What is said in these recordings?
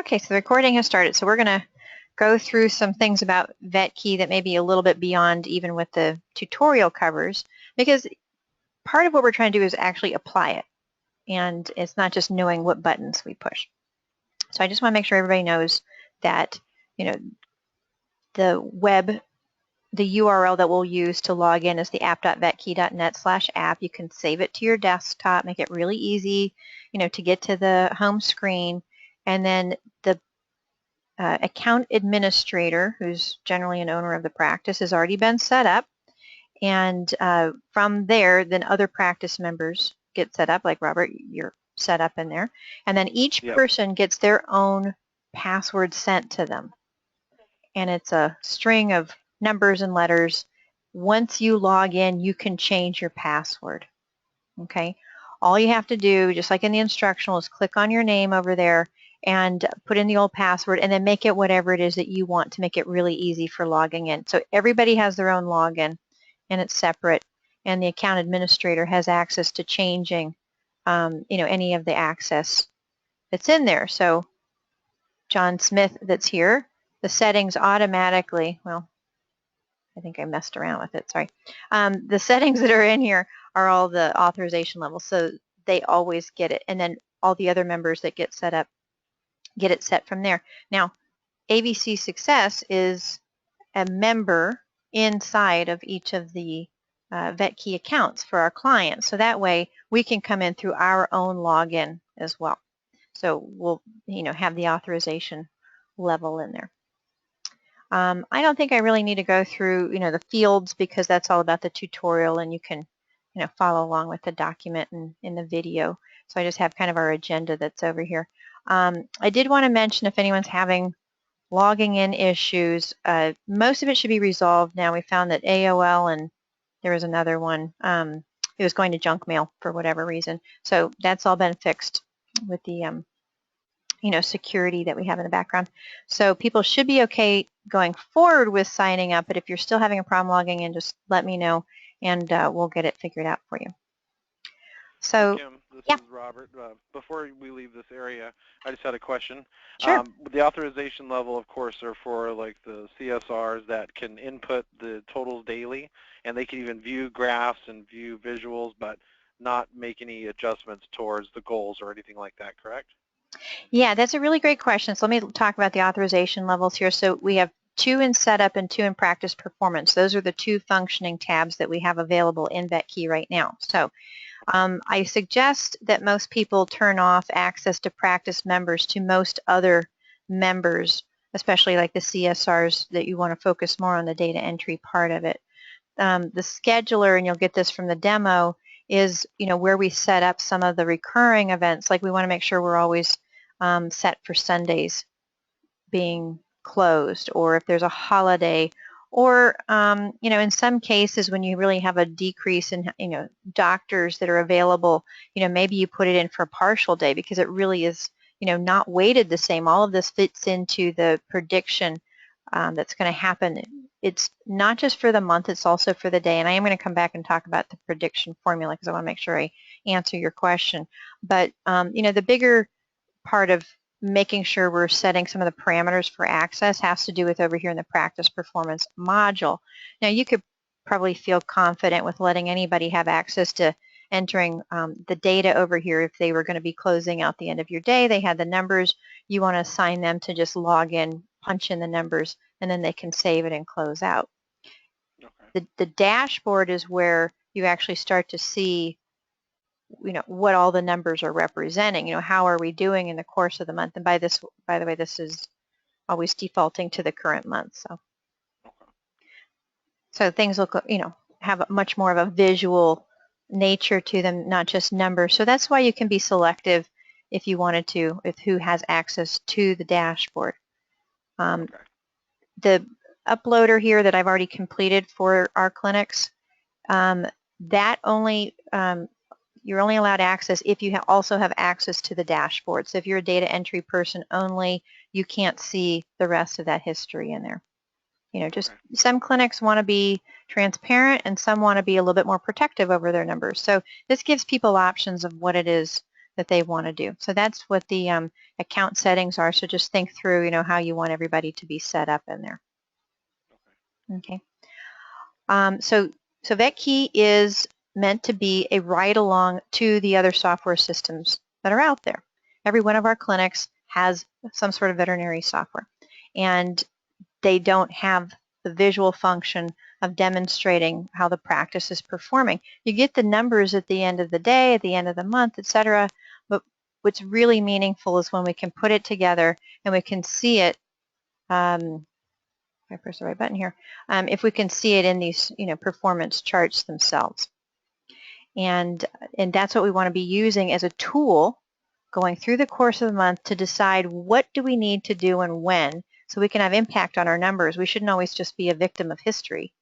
Okay, so the recording has started. So we're going to go through some things about VetKey that may be a little bit beyond even what the tutorial covers, because part of what we're trying to do is actually apply it. And it's not just knowing what buttons we push. So I just want to make sure everybody knows that, the URL that we'll use to log in is the app.vetkey.net/app. You can save it to your desktop, make it really easy, to get to the home screen. And then the account administrator, who's generally an owner of the practice, has already been set up. And from there, then other practice members get set up, like Robert, you're set up in there. And then each person gets their own password sent to them. And it's a string of numbers and letters. Once you log in, you can change your password. Okay? All you have to do, just like in the instructional, is click on your name over there and put in the old password and then make it whatever it is that you want to make it really easy for logging in. So everybody has their own login and it's separate, and the account administrator has access to changing any of the access that's in there. So John Smith that's here, the settings automatically, well, I think I messed around with it, sorry. The settings that are in here are all the authorization levels, so they always get it. And then all the other members that get set up get it set from there. Now, ABC Success is a member inside of each of the VetKey accounts for our clients. So that way we can come in through our own login as well. So we'll have the authorization level in there. I don't think I really need to go through the fields, because that's all about the tutorial, and you can follow along with the document and in the video. So I just have kind of our agenda that's over here. I did want to mention, if anyone's having logging in issues, most of it should be resolved now. We found that AOL, and there was another one, it was going to junk mail for whatever reason. So that's all been fixed with the security that we have in the background. So people should be okay going forward with signing up, but if you're still having a problem logging in, just let me know and we'll get it figured out for you. So, Kim, this is Robert. Before we leave this area, I just had a question. Sure. The authorization level, of course, are for like the CSRs that can input the totals daily, and they can even view graphs and view visuals, but not make any adjustments towards the goals or anything like that, correct? Yeah, that's a really great question. So let me talk about the authorization levels here. So we have 2 in setup and 2 in practice performance. Those are the 2 functioning tabs that we have available in VetKey right now. So I suggest that most people turn off access to practice members to most other members, especially like the CSRs that you want to focus more on the data entry part of it. The scheduler, and you'll get this from the demo, is where we set up some of the recurring events. Like we want to make sure we're always set for Sundays being closed, or if there's a holiday, or in some cases when you really have a decrease in doctors that are available, maybe you put it in for a partial day because it really is not weighted the same. All of this fits into the prediction that's going to happen. It's not just for the month, it's also for the day, and I am going to come back and talk about the prediction formula because I want to make sure I answer your question. But the bigger part of making sure we're setting some of the parameters for access has to do with over here in the practice performance module. Now you could probably feel confident with letting anybody have access to entering the data over here. If they were going to be closing out the end of your day, they had the numbers, you want to assign them to just log in, punch in the numbers, and then they can save it and close out. Okay. The dashboard is where you actually start to see what all the numbers are representing. How are we doing in the course of the month? And by the way, this is always defaulting to the current month. So things look, have much more of a visual nature to them, not just numbers. So that's why you can be selective if you wanted to, with who has access to the dashboard. The uploader here that I've already completed for our clinics, that only you're only allowed access if you also have access to the dashboard. So if you're a data entry person only, you can't see the rest of that history in there. Just some clinics want to be transparent and some want to be a little bit more protective over their numbers. So this gives people options of what it is that they want to do. So that's what the account settings are. So just think through, how you want everybody to be set up in there. Okay. So VetKey is meant to be a ride-along to the other software systems that are out there. Every one of our clinics has some sort of veterinary software, and they don't have the visual function of demonstrating how the practice is performing. You get the numbers at the end of the day, at the end of the month, etc. But what's really meaningful is when we can put it together and we can see it. If I press the right button here, if we can see it in these, performance charts themselves. And that's what we want to be using as a tool going through the course of the month to decide what do we need to do and when, so we can have impact on our numbers. We shouldn't always just be a victim of history.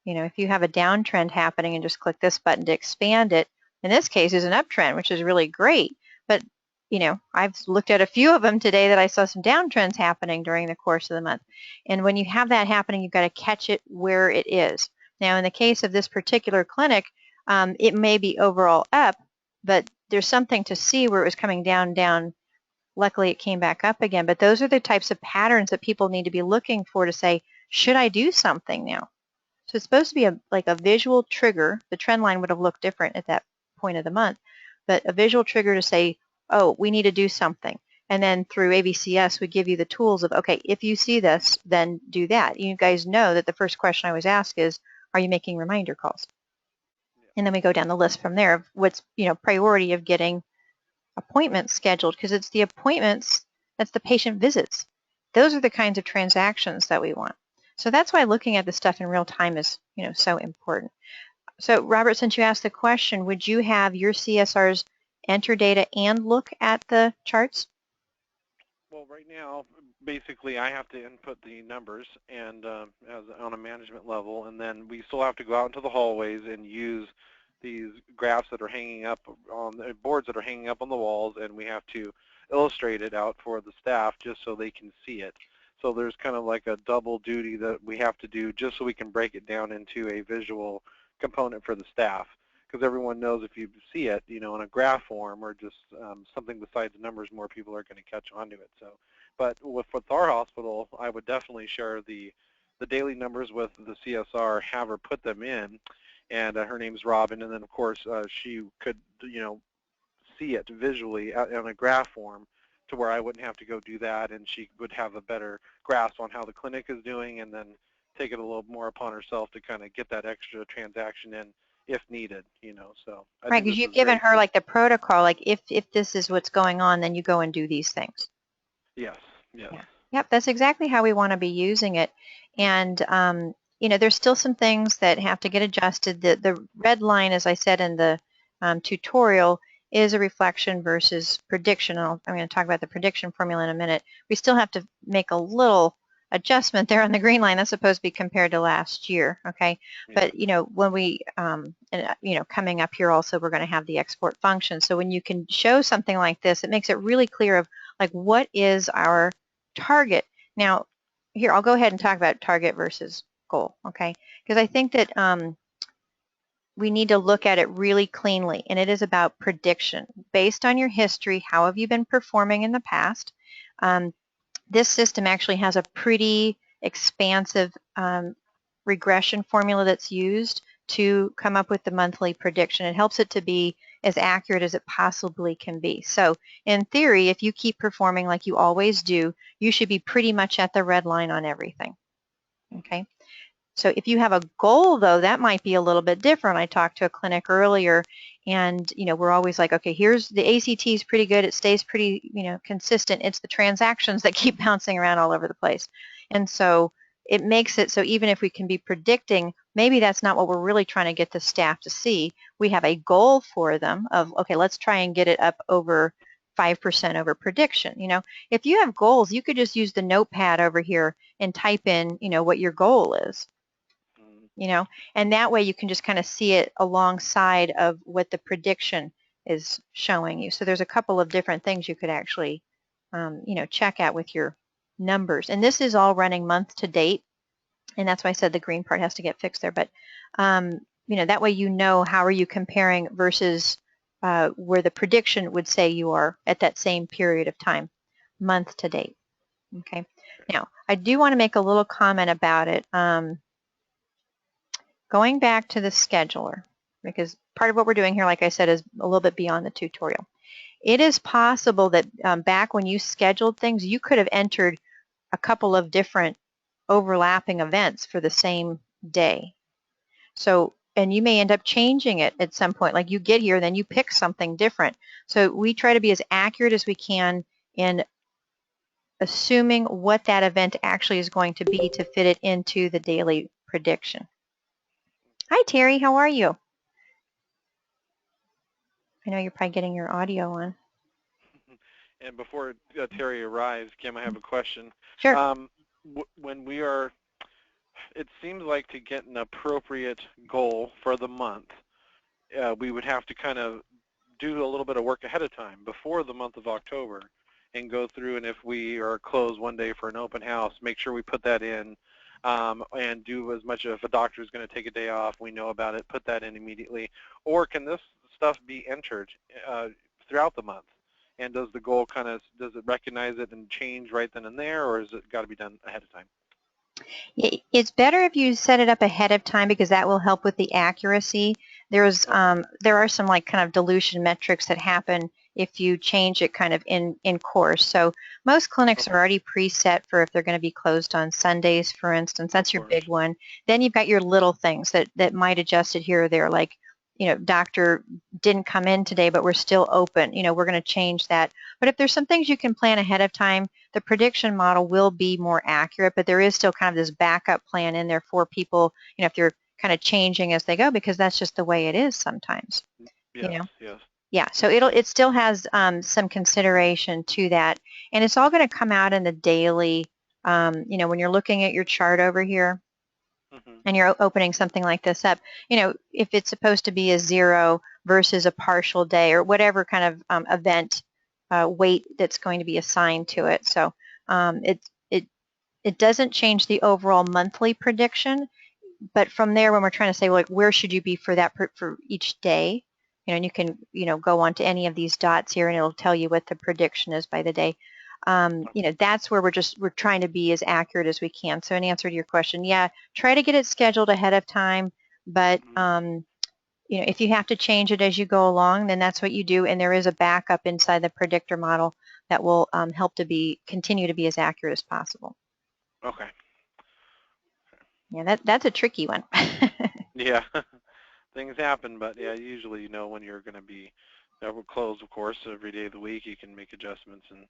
If you have a downtrend happening and just click this button to expand it, in this case is an uptrend, which is really great. But I've looked at a few of them today that I saw some downtrends happening during the course of the month. And when you have that happening, you've got to catch it where it is. Now, in the case of this particular clinic, it may be overall up, but there's something to see where it was coming down. Luckily, it came back up again. But those are the types of patterns that people need to be looking for to say, should I do something now? So it's supposed to be like a visual trigger. The trend line would have looked different at that point of the month, but a visual trigger to say, oh, we need to do something. And then through ABCS, we give you the tools of, okay, if you see this, then do that. You guys know that the first question I always ask is, are you making reminder calls? And then we go down the list from there of what's, priority of getting appointments scheduled, because it's the appointments, that's the patient visits. Those are the kinds of transactions that we want. So that's why looking at the stuff in real time is, so important. So Robert, since you asked the question, would you have your CSRs enter data and look at the charts? Well, right now, basically, I have to input the numbers and on a management level, and then we still have to go out into the hallways and use these graphs that are hanging up on the boards that are hanging up on the walls, and we have to illustrate it out for the staff just so they can see it. So there's kind of like a double duty that we have to do just so we can break it down into a visual component for the staff. Because everyone knows if you see it, in a graph form or just something besides numbers, more people are going to catch on to it. So, but with our hospital, I would definitely share the daily numbers with the CSR, have her put them in, and her name's Robin, and then of course she could, see it visually in a graph form to where I wouldn't have to go do that, and she would have a better grasp on how the clinic is doing, and then take it a little more upon herself to kind of get that extra transaction in if needed, so I Right, think because this you've is given great. her like the protocol, like if this is what's going on, then you go and do these things. Yes, yes. Yeah. Yep, that's exactly how we want to be using it. And there's still some things that have to get adjusted. The red line, as I said in the tutorial, is a reflection versus prediction. I'm going to talk about the prediction formula in a minute. We still have to make a little adjustment there on the green line. That's supposed to be compared to last year, okay? Yeah. But when we, coming up here also, we're going to have the export function. So when you can show something like this, it makes it really clear of like what is our target. Now, here, I'll go ahead and talk about target versus goal, okay? Because I think that we need to look at it really cleanly, and it is about prediction. Based on your history, how have you been performing in the past? This system actually has a pretty expansive regression formula that's used to come up with the monthly prediction. It helps it to be as accurate as it possibly can be. So in theory, if you keep performing like you always do, you should be pretty much at the red line on everything, okay? So if you have a goal, though, that might be a little bit different. I talked to a clinic earlier, and we're always like, okay, here's the ACT is pretty good. It stays pretty, consistent. It's the transactions that keep bouncing around all over the place. And so it makes it so even if we can be predicting, maybe that's not what we're really trying to get the staff to see. We have a goal for them of, okay, let's try and get it up over 5% over prediction. If you have goals, you could just use the notepad over here and type in, what your goal is. And that way you can just kind of see it alongside of what the prediction is showing you. So there's a couple of different things you could actually, check out with your numbers. And this is all running month to date, and that's why I said the green part has to get fixed there. But, that way how are you comparing versus where the prediction would say you are at that same period of time, month to date. Okay. Now, I do want to make a little comment about it. Going back to the scheduler, because part of what we're doing here, like I said, is a little bit beyond the tutorial. It is possible that back when you scheduled things, you could have entered a couple of different overlapping events for the same day. So, and you may end up changing it at some point. Like you get here, then you pick something different. So we try to be as accurate as we can in assuming what that event actually is going to be to fit it into the daily prediction. Hi, Terry. How are you? I know you're probably getting your audio on. And before Terry arrives, Kim, I have a question. Sure. When we are, it seems like to get an appropriate goal for the month, we would have to kind of do a little bit of work ahead of time before the month of October and go through, and if we are closed one day for an open house, make sure we put that in and do as much. If a doctor is going to take a day off, we know about it, put that in immediately. Or can this stuff be entered throughout the month? And does the goal does it recognize it and change right then and there, or is it got to be done ahead of time? It's better if you set it up ahead of time because that will help with the accuracy. There are some like kind of dilution metrics that happen if you change it kind of in course. So most clinics are already preset for if they're going to be closed on Sundays, for instance. That's your big one. Then you've got your little things that might adjust it here or there, like, you know, doctor didn't come in today, but we're still open. You know, we're going to change that. But if there's some things you can plan ahead of time, the prediction model will be more accurate, but there is still kind of this backup plan in there for people, you know, if they're kind of changing as they go, because that's just the way it is sometimes. Yes, You know? yes. Yeah, so it still has some consideration to that, and it's all going to come out in the daily. You know, when you're looking at your chart over here, and you're opening something like this up, you know, if it's supposed to be a 0 versus a partial day or whatever kind of event weight that's going to be assigned to it. So it doesn't change the overall monthly prediction, but from there, when we're trying to say, well, like, where should you be for that for each day, you know, and you can, you know, go on to any of these dots here, and it'll tell you what the prediction is by the day. You know, that's where we're trying to be as accurate as we can. So in answer to your question, yeah, try to get it scheduled ahead of time, but you know, if you have to change it as you go along, then that's what you do, and there is a backup inside the predictor model that will help to continue to be as accurate as possible. Okay. Yeah, that's a tricky one. Yeah, things happen, but yeah, usually you know when you're going to be closed, of course, every day of the week. You can make adjustments and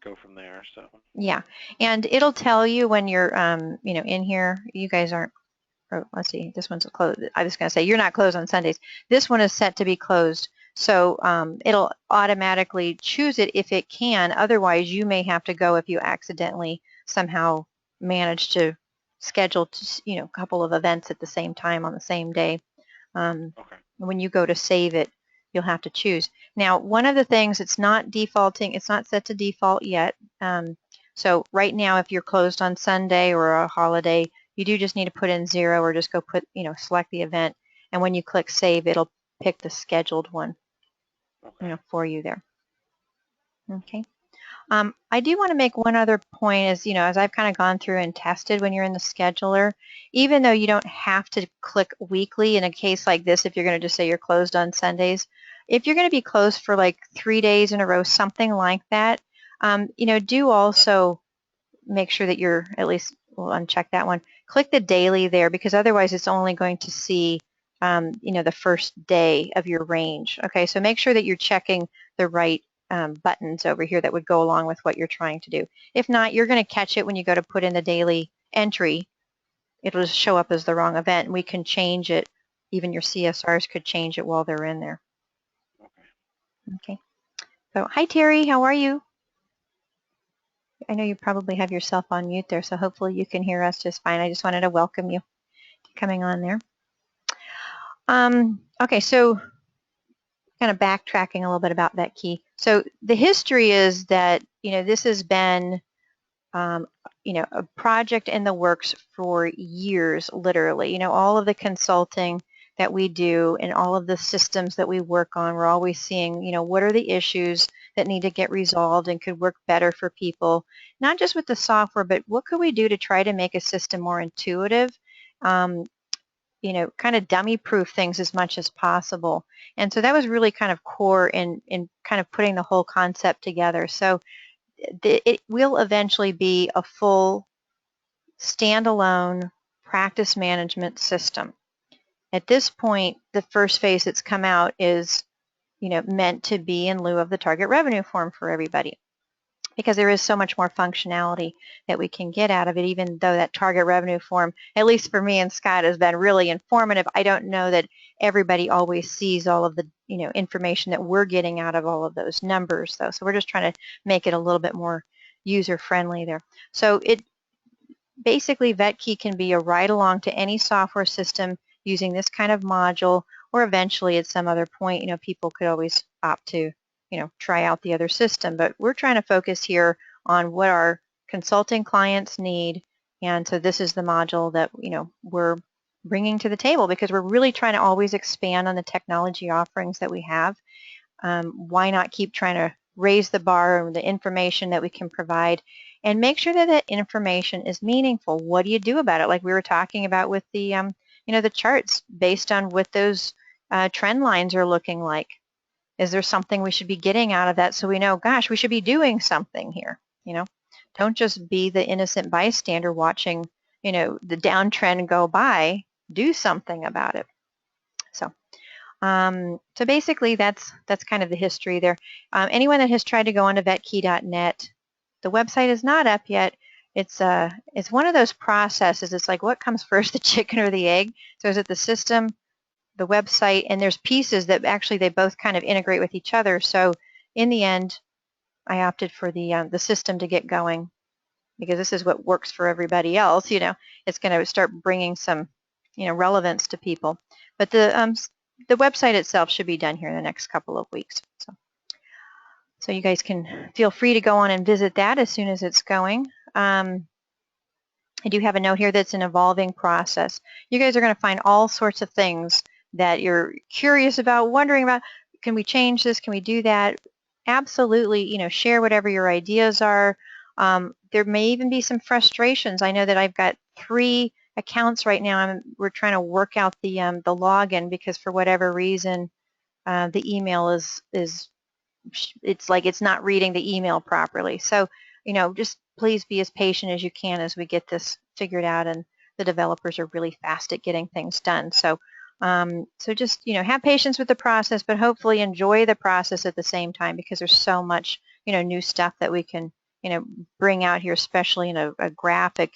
go from there. So Yeah, and it'll tell you when you're, you know, in here. You guys aren't. Or let's see, this one's closed. I was going to say you're not closed on Sundays. This one is set to be closed, so it'll automatically choose it if it can. Otherwise, you may have to go if you accidentally somehow manage to schedule, you know, a couple of events at the same time on the same day. okay. When you go to save it, you'll have to choose. Now, one of the things, it's not defaulting, it's not set to default yet. So right now, if you're closed on Sunday or a holiday, you do just need to put in 0 or just go put, you know, select the event. And when you click save, it'll pick the scheduled one, you know, for you there. Okay. I do want to make one other point is, you know, as I've kind of gone through and tested when you're in the scheduler, even though you don't have to click weekly in a case like this, if you're going to just say you're closed on Sundays, if you're going to be closed for like 3 days in a row, something like that, you know, do also make sure that you're at least, we'll uncheck that one, click the daily there because otherwise it's only going to see, you know, the first day of your range. Okay, so make sure that you're checking the right buttons over here that would go along with what you're trying to do. If not, you're going to catch it when you go to put in the daily entry. It'll just show up as the wrong event, and we can change it. Even your CSRs could change it while they're in there. Okay. So, hi, Terry. How are you? I know you probably have yourself on mute there, so hopefully you can hear us just fine. I just wanted to welcome you coming on there. Okay, so kind of backtracking a little bit about VetKey. So the history is that, you know, this has been, you know, a project in the works for years, literally. You know, all of the consulting that we do and all of the systems that we work on. We're always seeing, what are the issues that need to get resolved and could work better for people, not just with the software, but what could we do to try to make a system more intuitive, um, kind of dummy-proof things as much as possible. And so that was really kind of core in kind of putting the whole concept together. So it will eventually be a full standalone practice management system. At this point, the first phase that's come out is, meant to be in lieu of the target revenue form for everybody, because there is so much more functionality that we can get out of it, even though that target revenue form, at least for me and Scott, has been really informative. I don't know that everybody always sees all of the, information that we're getting out of all of those numbers, though. So we're just trying to make it a little bit more user-friendly there. So it basically, VetKey can be a ride-along to any software system using this kind of module, or eventually at some other point, people could always opt to, try out the other system. But we're trying to focus here on what our consulting clients need, and so this is the module that, we're bringing to the table, because we're really trying to always expand on the technology offerings that we have. Why not keep trying to raise the bar on the information that we can provide and make sure that that information is meaningful? What do you do about it? Like we were talking about with the, the charts based on what those trend lines are looking like. Is there something we should be getting out of that so we know, gosh, we should be doing something here? Don't just be the innocent bystander watching, the downtrend go by. Do something about it. So basically, that's kind of the history there. Anyone that has tried to go onto vetkey.net, the website is not up yet. It's one of those processes. It's like, what comes first, the chicken or the egg? So is it the system, the website, and there's pieces that actually they both kind of integrate with each other. So in the end, I opted for the system to get going, because this is what works for everybody else. It's going to start bringing some, relevance to people. But the website itself should be done here in the next couple of weeks. So you guys can feel free to go on and visit that as soon as it's going. I do have a note here that's an evolving process. You guys are going to find all sorts of things that you're curious about, wondering about. Can we change this? Can we do that? Absolutely, share whatever your ideas are. There may even be some frustrations. I know that I've got 3 accounts right now. We're trying to work out the login, because for whatever reason, the email is it's like it's not reading the email properly. So, just please be as patient as you can as we get this figured out, and the developers are really fast at getting things done. So, just, have patience with the process, but hopefully enjoy the process at the same time, because there's so much, new stuff that we can, bring out here, especially in a graphic,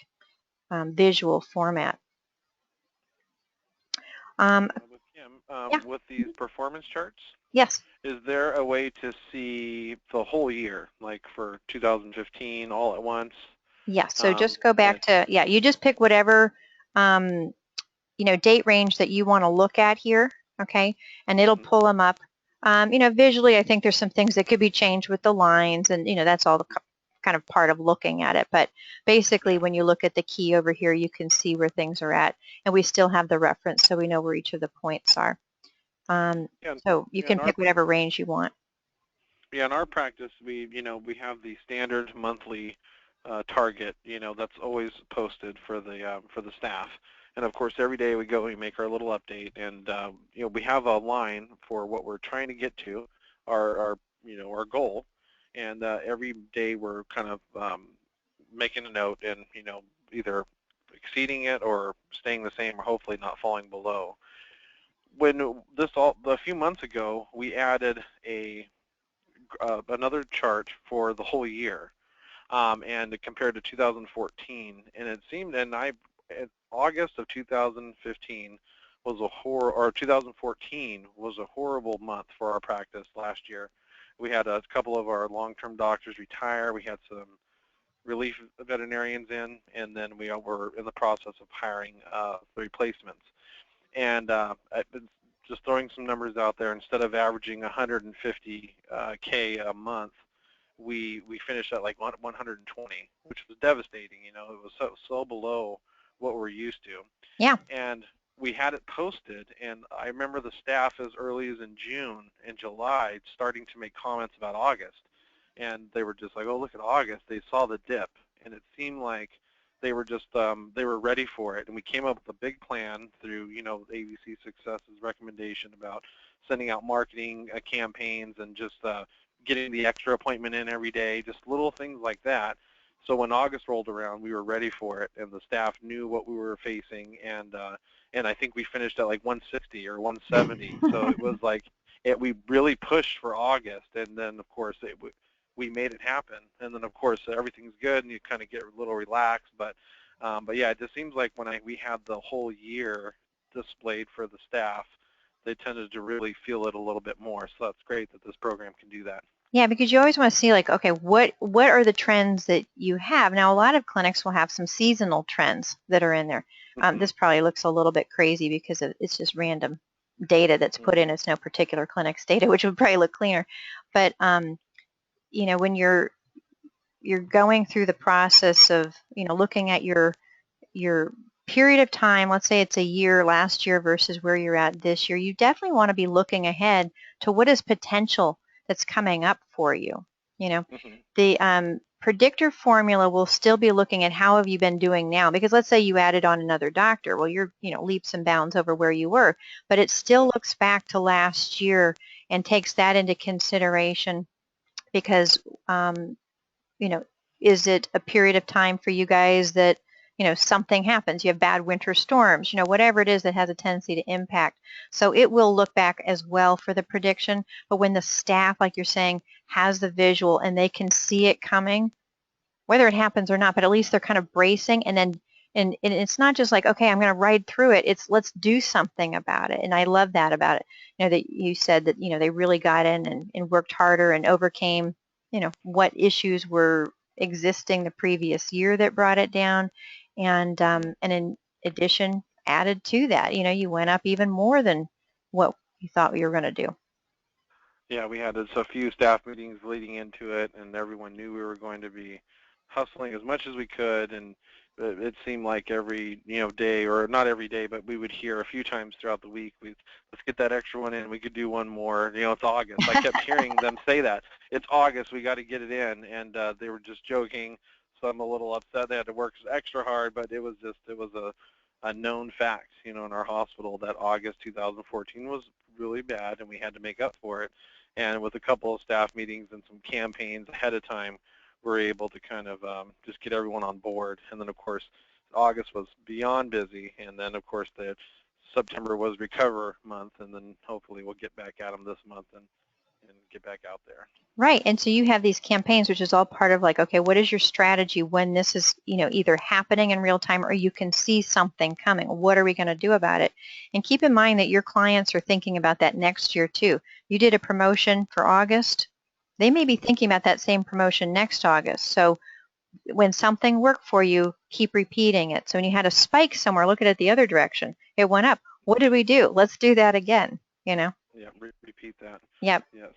visual format. With Kim, Yeah. with these performance charts, Yes. is there a way to see the whole year, like for 2015 all at once? Yeah, so just go back to, you just pick whatever, date range that you want to look at here, okay? And it'll pull them up. Visually, I think there's some things that could be changed with the lines, and, that's all the kind of part of looking at it. But basically, when you look at the key over here, you can see where things are at, and we still have the reference, so we know where each of the points are. So you can pick whatever range you want. Yeah, in our practice, we have the standard monthly target, that's always posted for the staff. And of course, every day we go and we make our little update, and we have a line for what we're trying to get to, our goal, and every day we're kind of making a note and either exceeding it or staying the same, or hopefully not falling below. When a few months ago, we added another chart for the whole year, and compared to 2014, and it seemed, August of 2015 was or 2014 was a horrible month for our practice last year. We had a couple of our long-term doctors retire. We had some relief veterinarians in, and then we were in the process of hiring replacements. And I've been just throwing some numbers out there. Instead of averaging 150K a month, we finished at like 120, which was devastating. It was so below what we're used to. Yeah. And we had it posted, and I remember the staff as early as in June and July starting to make comments about August, and they were just like, "Oh, look at August." They saw the dip, and it seemed like they were just they were ready for it. And we came up with a big plan through ABC Success's recommendation about sending out marketing campaigns and just getting the extra appointment in every day, just little things like that. So when August rolled around, we were ready for it, and the staff knew what we were facing, and I think we finished at like 160 or 170. So it was like we really pushed for August, and then of course we made it happen. And then of course everything's good, and you kind of get a little relaxed. But yeah, it just seems like when we had the whole year displayed for the staff, they tended to really feel it a little bit more. So that's great that this program can do that. Yeah, because you always want to see, like, okay, what are the trends that you have? Now, a lot of clinics will have some seasonal trends that are in there. This probably looks a little bit crazy because it's just random data that's put in. It's no particular clinic's data, which would probably look cleaner. But when you're going through the process of looking at your period of time, let's say it's a year last year versus where you're at this year, you definitely want to be looking ahead to what is potential that's coming up for you. The predictor formula will still be looking at how have you been doing now, because let's say you added on another doctor. Well, you're leaps and bounds over where you were, but it still looks back to last year and takes that into consideration because is it a period of time for you guys that something happens, you have bad winter storms, whatever it is that has a tendency to impact. So it will look back as well for the prediction, but when the staff, like you're saying, has the visual and they can see it coming, whether it happens or not, but at least they're kind of bracing, and it's not just like, okay, I'm going to ride through it. It's let's do something about it. And I love that about it. That you said that they really got in and worked harder and overcame what issues were existing the previous year that brought it down, and in addition added to that, you went up even more than what you thought you were going to do. Yeah, we had a few staff meetings leading into it, and everyone knew we were going to be hustling as much as we could, and it seemed like every day, or not every day, but we would hear a few times throughout the week, let's get that extra one in, we could do one more, it's August. I kept hearing them say that, it's August, we got to get it in, and they were just joking, so I'm a little upset they had to work extra hard, but it was a known fact, in our hospital that August 2014 was really bad, and we had to make up for it. And with a couple of staff meetings and some campaigns ahead of time, we're able to kind of just get everyone on board. And then, of course, August was beyond busy. And then, of course, the September was recover month. And then hopefully we'll get back at them this month and get back out there. Right. And so you have these campaigns, which is all part of like, okay, what is your strategy when this is, either happening in real time or you can see something coming? What are we going to do about it? And keep in mind that your clients are thinking about that next year too. You did a promotion for August. They may be thinking about that same promotion next August. So when something worked for you, keep repeating it. So when you had a spike somewhere, look at it the other direction. It went up. What did we do? Let's do that again, Yeah, repeat that. Yep. Yes.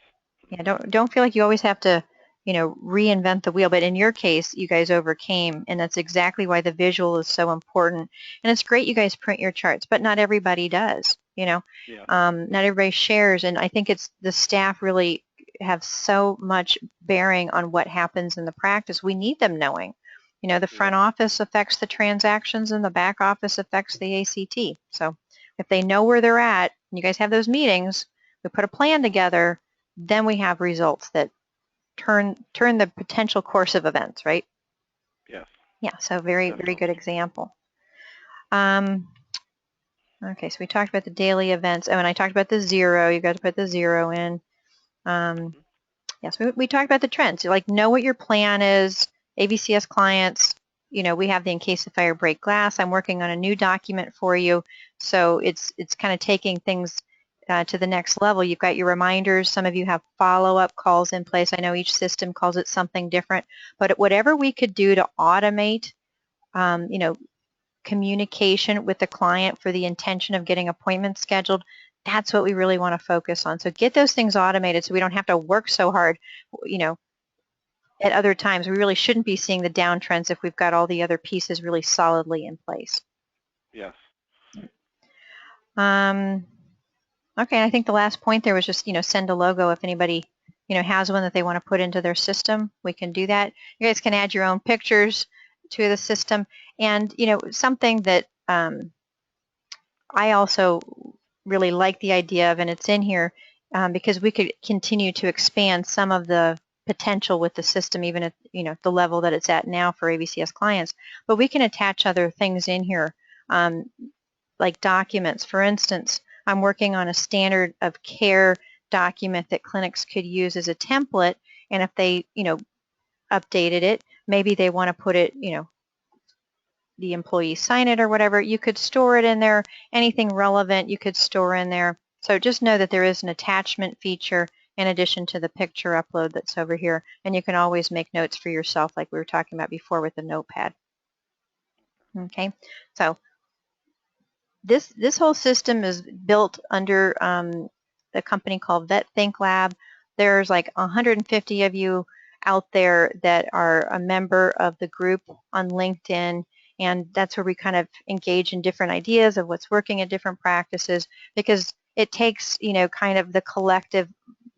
Yeah, don't feel like you always have to, reinvent the wheel. But in your case, you guys overcame, and that's exactly why the visual is so important. And it's great you guys print your charts, but not everybody does. Yeah. Not everybody shares, and I think it's the staff really have so much bearing on what happens in the practice. We need them knowing. The front office affects the transactions, and the back office affects the ACT. So if they know where they're at, and you guys have those meetings, we put a plan together, then we have results that turn the potential course of events, right? Yes. Yeah, so very, very good example. Okay, so we talked about the daily events. Oh, and I talked about the zero. You got to put the zero in. Yes, we talked about the trends. Like, know what your plan is. AVCS clients, we have the in case of fire break glass. I'm working on a new document for you. So it's kind of taking things to the next level. You've got your reminders. Some of you have follow-up calls in place. I know each system calls it something different, but whatever we could do to automate, communication with the client for the intention of getting appointments scheduled, that's what we really want to focus on. So get those things automated so we don't have to work so hard, at other times. We really shouldn't be seeing the downtrends if we've got all the other pieces really solidly in place. Yes. Okay, I think the last point there was just, send a logo if anybody, has one that they want to put into their system. We can do that. You guys can add your own pictures to the system. And, something that I also really like the idea of, and it's in here, because we could continue to expand some of the potential with the system, even at, the level that it's at now for ABCS clients. But we can attach other things in here, like documents. For instance, I'm working on a standard of care document that clinics could use as a template, and if they, updated it, maybe they want to put it, the employees sign it or whatever, you could store it in there. Anything relevant you could store in there. So just know that there is an attachment feature in addition to the picture upload that's over here, and you can always make notes for yourself like we were talking about before with the notepad. Okay, so this whole system is built under a company called VetThinkLab. There's like 150 of you out there that are a member of the group on LinkedIn, and that's where we kind of engage in different ideas of what's working at different practices, because it takes, kind of the collective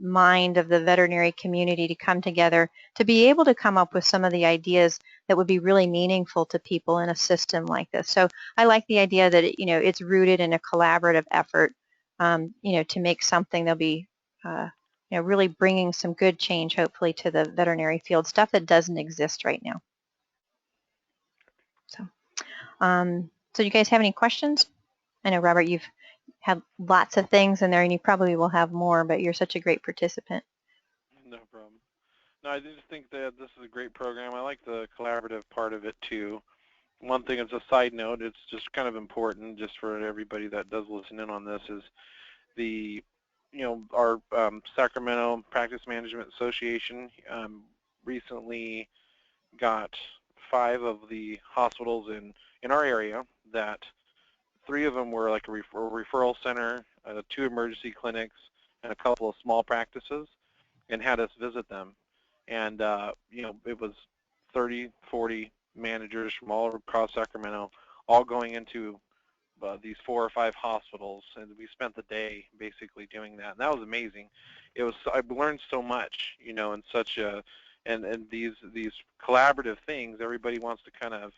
mind of the veterinary community to come together to be able to come up with some of the ideas that would be really meaningful to people in a system like this. So I like the idea that it's rooted in a collaborative effort, to make something that'll be, really bringing some good change, hopefully, to the veterinary field, stuff that doesn't exist right now. So you guys have any questions? I know, Robert, you've had lots of things in there, and you probably will have more, but you're such a great participant. No problem. No, I just think that this is a great program. I like the collaborative part of it too. One thing as a side note, it's just kind of important just for everybody that does listen in on this, is the, our Sacramento Practice Management Association recently got 5 of the hospitals in our area that 3 of them were like a referral center, 2 emergency clinics, and a couple of small practices, and had us visit them. And, it was 30, 40 managers from all across Sacramento, all going into these 4 or 5 hospitals, and we spent the day basically doing that. And that was amazing. I learned so much, in such a, and these collaborative things, everybody wants to kind of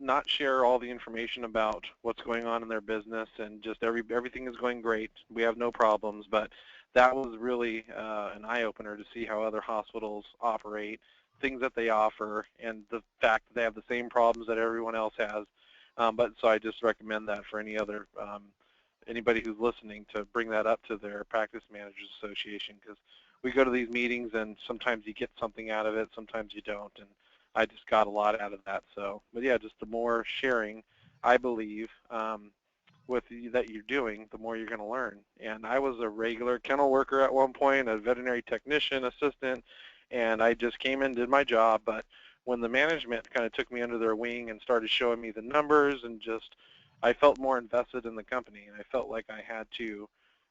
not share all the information about what's going on in their business, and just everything is going great. We have no problems, but that was really an eye-opener to see how other hospitals operate, things that they offer, and the fact that they have the same problems that everyone else has. But so I just recommend that for anybody who's listening, to bring that up to their Practice Managers Association, because we go to these meetings and sometimes you get something out of it, sometimes you don't, and I just got a lot out of that. So, but yeah, just the more sharing, I believe, that you're doing, the more you're going to learn. And I was a regular kennel worker at one point, a veterinary technician, assistant, and I just came in, did my job. But when the management kind of took me under their wing and started showing me the numbers, and just, I felt more invested in the company, and I felt like I had to,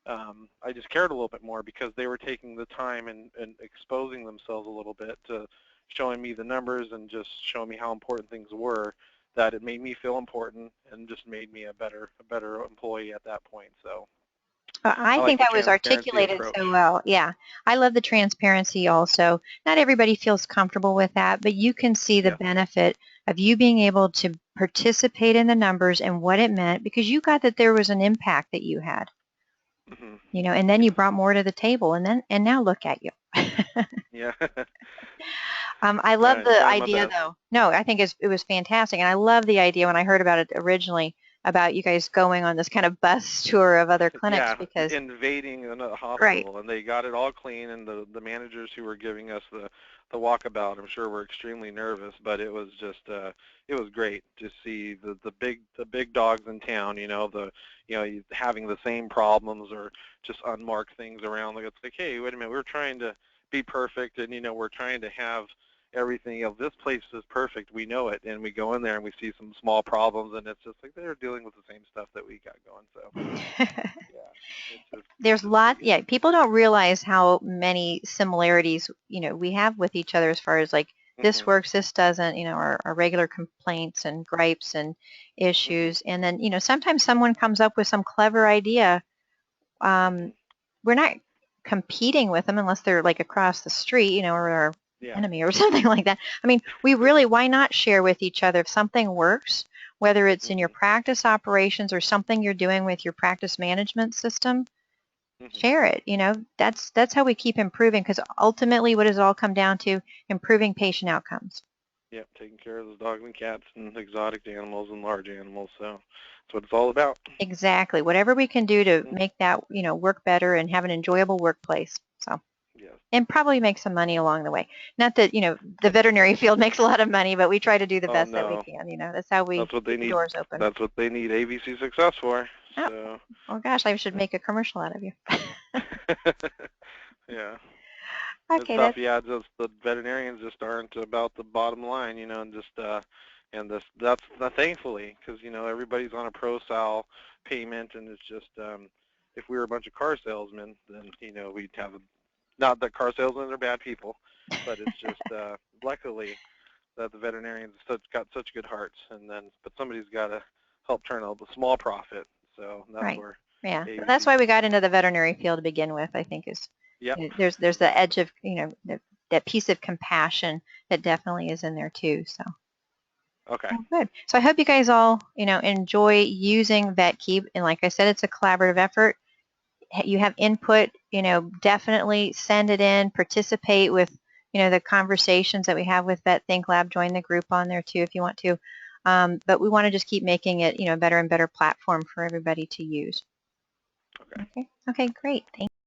I just cared a little bit more, because they were taking the time and exposing themselves a little bit to showing me the numbers and just showing me how important things were, that it made me feel important and just made me a better employee at that point. So I I like think the that was transparency articulated approach. so well. Yeah, I love the transparency also. Not everybody feels comfortable with that, but you can see the Yeah. benefit of you being able to participate in the numbers and what it meant, because you got that there was an impact that you had, Mm-hmm. and then you Yes. brought more to the table, and now look at you. Yeah. I love Yeah. the Trying my idea, best. though. No, I think it was fantastic, and I love the idea when I heard about it originally, about you guys going on this kind of bus tour of other clinics, Yeah, because, invading another right. hospital, and they got it all clean, and the managers who were giving us the walkabout, I'm sure, were extremely nervous, but it was just it was great to see the big dogs in town, having the same problems, or just unmarked things around. Like, it's like, hey, wait a minute, we're trying to be perfect, and we're trying to have everything. This place is perfect, we know it, and we go in there and we see some small problems, and it's just like they're dealing with the same stuff that we got going. So yeah, it's There's just pretty lot, good. yeah, people don't realize how many similarities, we have with each other, as far as like this works, this doesn't, our regular complaints and gripes and issues. And then, sometimes someone comes up with some clever idea. We're not competing with them unless they're like across the street, or our enemy or something like that. I mean, why not share with each other if something works, whether it's in your practice operations or something you're doing with your practice management system, share it. That's how we keep improving, because ultimately what does it all come down to? Improving patient outcomes. Yep, taking care of those dogs and cats and exotic animals and large animals. So that's what it's all about. Exactly. Whatever we can do to make that, work better and have an enjoyable workplace. So. Yes. And probably make some money along the way. Not that, the veterinary field makes a lot of money, but we try to do the best that we can. That's how we keep the doors open. That's what they need AVC Success for. Oh, so. Oh gosh, I should make a commercial out of you. Yeah. Okay, it's tough. Yeah, just the veterinarians just aren't about the bottom line, and just that's thankfully, because everybody's on a pro-sal payment, and it's just if we were a bunch of car salesmen, then we'd have not that car salesmen are bad people, but it's just luckily that the veterinarians got such good hearts, but somebody's got to help turn out the small profit. So that's where. Yeah, that's why we got into the veterinary field to begin with. I think there's the edge of that piece of compassion that definitely is in there too. So. Okay. Oh, good. So I hope you guys all enjoy using VetKey, and like I said, it's a collaborative effort. You have input, definitely send it in, participate with the conversations that we have with Vet Think Lab. Join the group on there too if you want to. But we want to just keep making it a better and better platform for everybody to use. Okay, great. Thank you.